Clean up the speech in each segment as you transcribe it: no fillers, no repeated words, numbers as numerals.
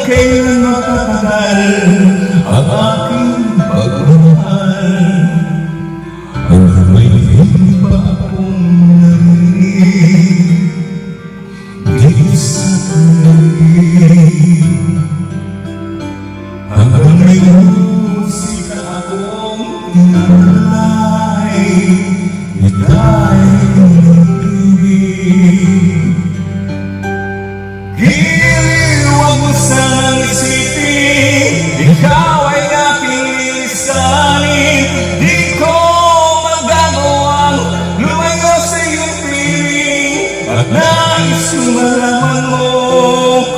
kailan matatagal ang aking pagmamahal. Hanggang may iba akong narinig dito sa tuloy. Hanggang may musika akong tinalay, itay inibig. Giliw, huwag mo sanang isipin, ikaw ay aking lilisanin. Di ko magagawang lumayo sa iyong piling, at nais kong malaman mo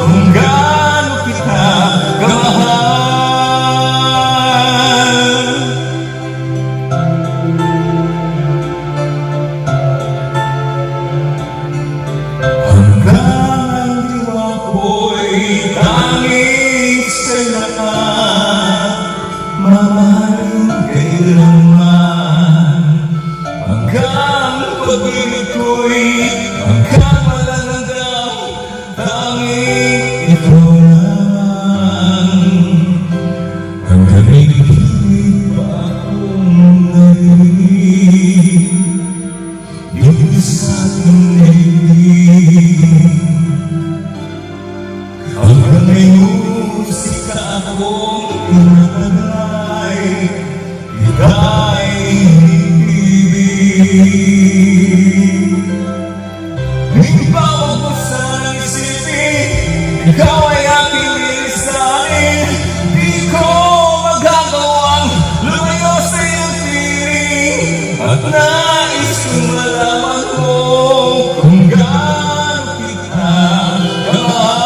kung gaano kita kamahal. Hanggang diwa ko'y tanging kailangan, mamahalin kailanman. Hanggang pag-ibig ko'y hanggang malalanggang, tanging ito lang. Hanggang may iba akong narinig dito sa ating daigdig. Hanggang may musika akong tinataglay, ika'y inibig. Ikaw mo sanang isipin, ikaw ay aking lilisanin. Di ko magagawang lumayo sa iyong piling, at nais kong malaman mo kung gaano kita kamahal.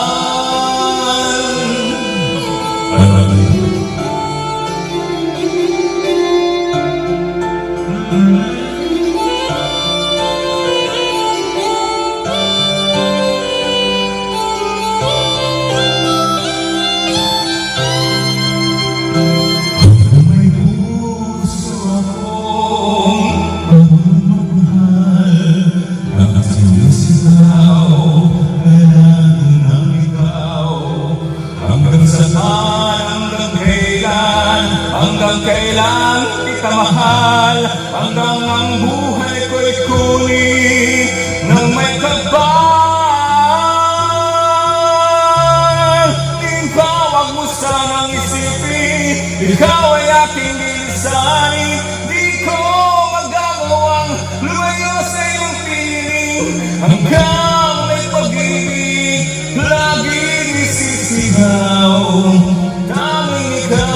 Hanggang may puso akong pagmamahal, ang sinisigaw na lagi ng ikaw. Hanggang saan, hanggang kailan kita mahal, hanggang ang buhay ko'y kunin ng may kapal. Ikaw, wag mo sanang isipin, ikaw ay aking lilisanin. Di ko magagawang lumayo sa iyong piling, hanggang may pag-ibig laging isisigaw, tanging ikaw.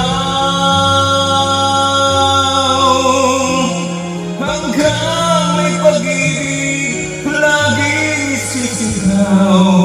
Hanggang may pag-ibig laging isisigaw,